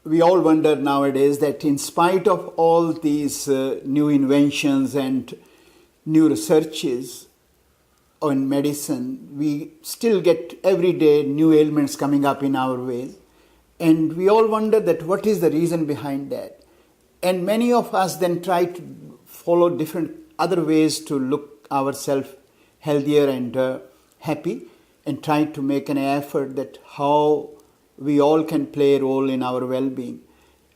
we all wonder nowadays that in spite of all these new inventions and new researches on medicine, we still get every day new ailments coming up in our ways. And we all wonder that what is the reason behind that. And many of us then try to follow different other ways to look ourselves healthier and happy, and try to make an effort that how we all can play a role in our well-being.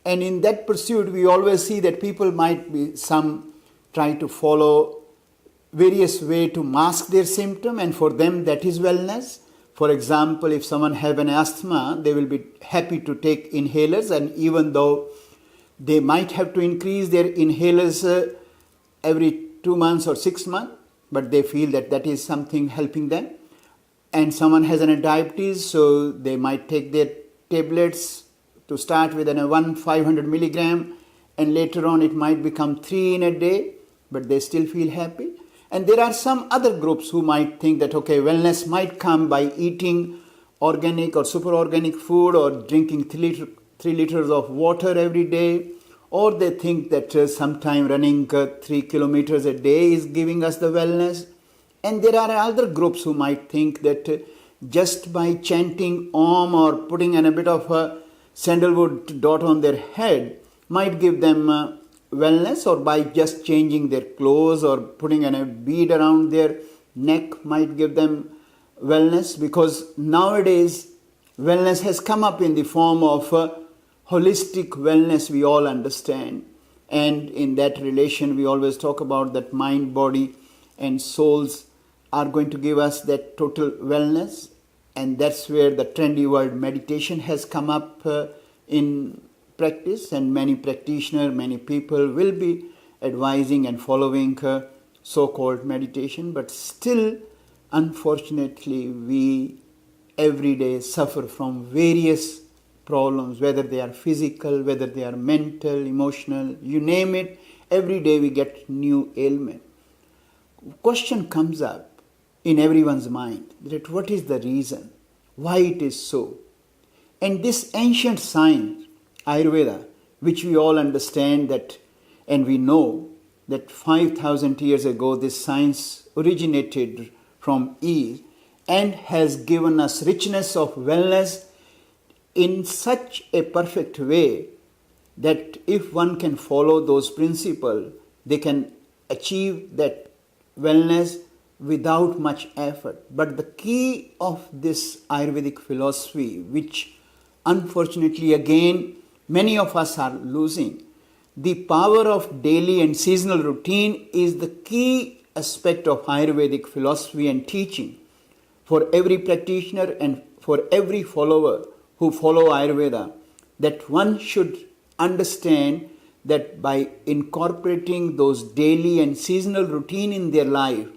And in that pursuit, we always see that people might be, some try to follow various ways to mask their symptom, and for them that is wellness. For example, if someone have an asthma, they will be happy to take inhalers, and even though they might have to increase their inhalers every 2 months or 6 months, but they feel that that is something helping them. And someone has a diabetes, so they might take their tablets to start with 500 milligram, and later on it might become 3 in a day, but they still feel happy. And there are some other groups who might think that, okay, wellness might come by eating organic or super organic food, or drinking 3 liters of water every day, or they think that sometime running 3 kilometers a day is giving us the wellness. And there are other groups who might think that just by chanting Om or putting a bit of a sandalwood dot on their head might give them wellness, or by just changing their clothes or putting a bead around their neck might give them wellness. Because nowadays wellness has come up in the form of holistic wellness, we all understand. And in that relation, we always talk about that mind, body and souls are going to give us that total wellness. And that's where the trendy word meditation has come up in practice, and many practitioners, many people will be advising and following so-called meditation. But still, unfortunately, we every day suffer from various problems, whether they are physical, whether they are mental, emotional, you name it. Every day we get new ailment. Question comes up in everyone's mind that what is the reason, why it is so. And this ancient science, Ayurveda, which we all understand that, and we know that 5,000 years ago this science originated from East and has given us richness of wellness in such a perfect way that if one can follow those principles, they can achieve that wellness without much effort. But the key of this Ayurvedic philosophy, which unfortunately again many of us are losing, the power of daily and seasonal routine is the key aspect of Ayurvedic philosophy and teaching for every practitioner and for every follower who follow Ayurveda, that one should understand that by incorporating those daily and seasonal routine in their life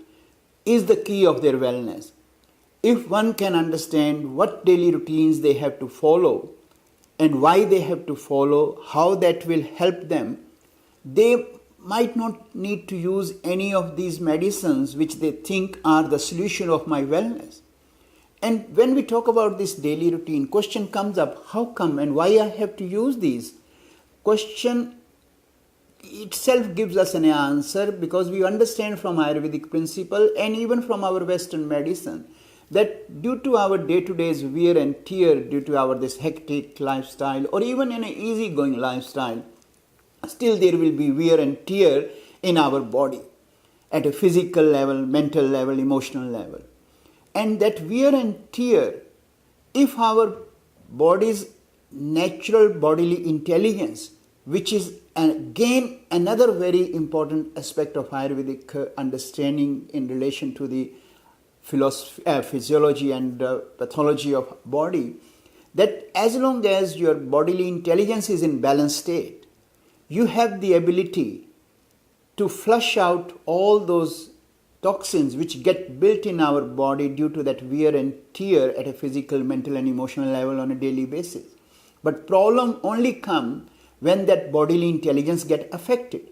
is the key of their wellness. If one can understand what daily routines they have to follow and why they have to follow, how that will help them, they might not need to use any of these medicines which they think are the solution of my wellness. And when we talk about this daily routine, question comes up, how come and why I have to use these? Question itself gives us an answer, because we understand from Ayurvedic principle and even from our Western medicine that due to our day-to-day's wear and tear, due to our this hectic lifestyle or even in an easygoing lifestyle, still there will be wear and tear in our body at a physical level, mental level, emotional level. And that wear and tear, if our body's natural bodily intelligence, which is again another very important aspect of Ayurvedic understanding in relation to the physiology and pathology of body, that as long as your bodily intelligence is in balanced state, you have the ability to flush out all those toxins which get built in our body due to that wear and tear at a physical, mental and emotional level on a daily basis. But problem only come when that bodily intelligence get affected.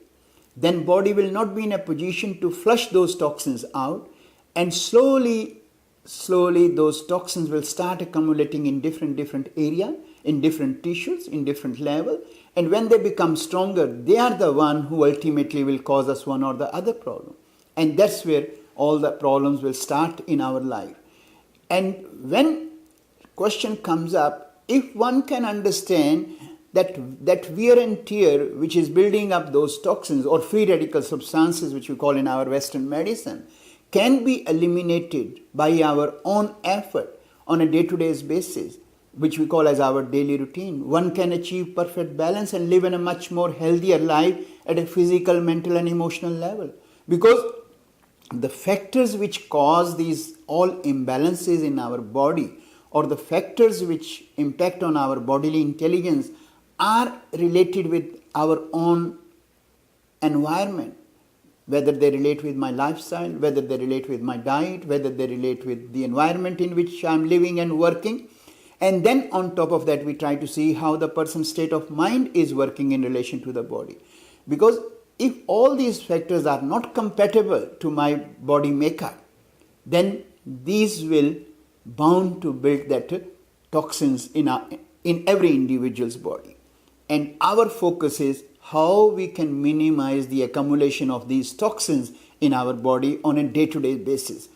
Then body will not be in a position to flush those toxins out, and slowly those toxins will start accumulating in different area, in different tissues, in different level. And when they become stronger, they are the one who ultimately will cause us one or the other problem. And that's where all the problems will start in our life. And when question comes up, if one can understand that wear and tear which is building up those toxins or free radical substances, which we call in our Western medicine, can be eliminated by our own effort on a day-to-day basis, which we call as our daily routine, one can achieve perfect balance and live in a much more healthier life at a physical, mental and emotional level. Because the factors which cause these all imbalances in our body, or the factors which impact on our bodily intelligence, are related with our own environment, whether they relate with my lifestyle, whether they relate with my diet, whether they relate with the environment in which I am living and working. And then on top of that, we try to see how the person's state of mind is working in relation to the body. Because if all these factors are not compatible to my body makeup, then these will bound to build that toxins in every individual's body. And our focus is how we can minimize the accumulation of these toxins in our body on a day-to-day basis.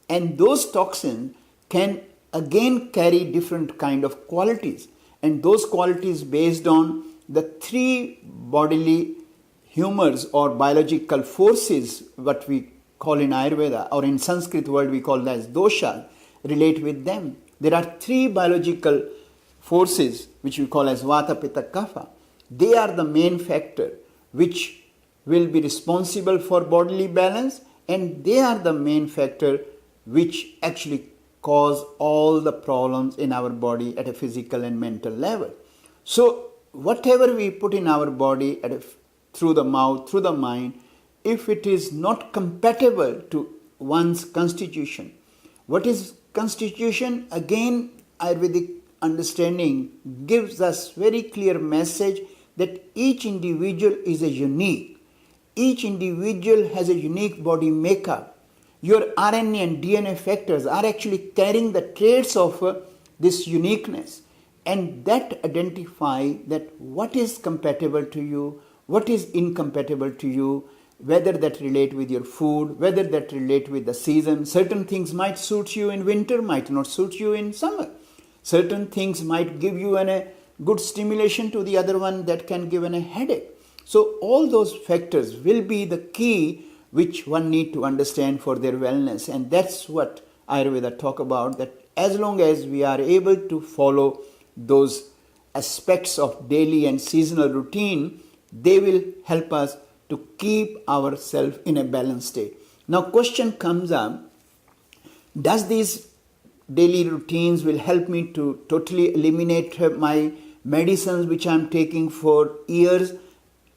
And those toxins can again carry different kind of qualities. And those qualities based on the three bodily humors or biological forces, what we call in Ayurveda, or in Sanskrit word we call as dosha, relate with them. There are three biological forces which we call as Vata, Pitta, Kapha. They are the main factor which will be responsible for bodily balance, and they are the main factor which actually cause all the problems in our body at a physical and mental level. So whatever we put in our body through the mouth, through the mind, if it is not compatible to one's constitution. What is constitution? Again, Ayurvedic understanding gives us very clear message that each individual is a unique. Each individual has a unique body makeup. Your RNA and DNA factors are actually carrying the traits of this uniqueness, and that identify that what is compatible to you, what is incompatible to you, whether that relate with your food, whether that relate with the season. Certain things might suit you in winter, might not suit you in summer. Certain things might give you a good stimulation to the other one that can give a headache. So all those factors will be the key which one need to understand for their wellness. And that's what Ayurveda talk about, that as long as we are able to follow those aspects of daily and seasonal routine, they will help us to keep ourselves in a balanced state. Now question comes up, does these daily routines will help me to totally eliminate my medicines which I am taking for years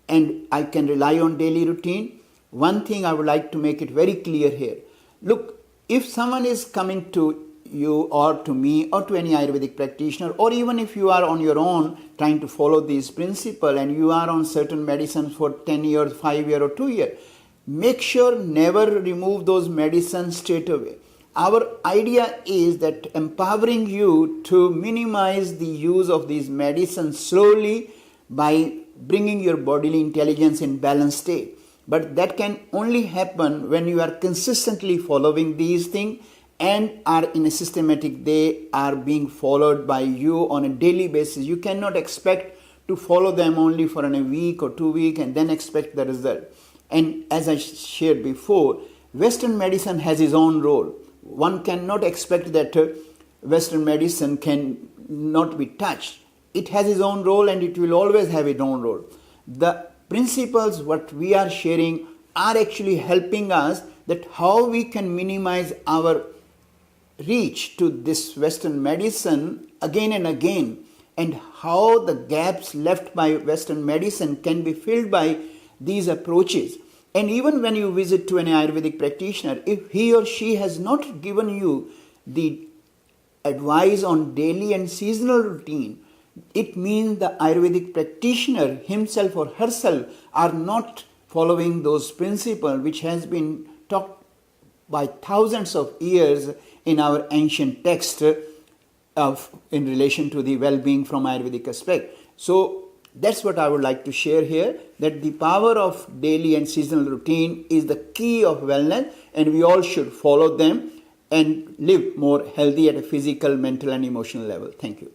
and I can rely on daily routine? One thing I would like to make it very clear here. Look, if someone is coming to you or to me or to any Ayurvedic practitioner, or even if you are on your own trying to follow these principles and you are on certain medicines for 10 years, 5 years or 2 years, make sure never remove those medicines straight away. Our idea is that empowering you to minimize the use of these medicines slowly by bringing your bodily intelligence in balanced state. But that can only happen when you are consistently following these things and are in a systematic, they are being followed by you on a daily basis. You cannot expect to follow them only for a week or 2 weeks and then expect the result. And as I shared before, Western medicine has its own role. One cannot expect that Western medicine can not be touched. It has its own role and it will always have its own role. The principles what we are sharing are actually helping us that how we can minimize our reach to this Western medicine again and again, and how the gaps left by Western medicine can be filled by these approaches. And even when you visit to an Ayurvedic practitioner, if he or she has not given you the advice on daily and seasonal routine, it means the Ayurvedic practitioner himself or herself are not following those principles which has been taught by thousands of years in our ancient text in relation to the well-being from Ayurvedic aspect. So that's what I would like to share here, that the power of daily and seasonal routine is the key of wellness, and we all should follow them and live more healthy at a physical, mental and emotional level. Thank you.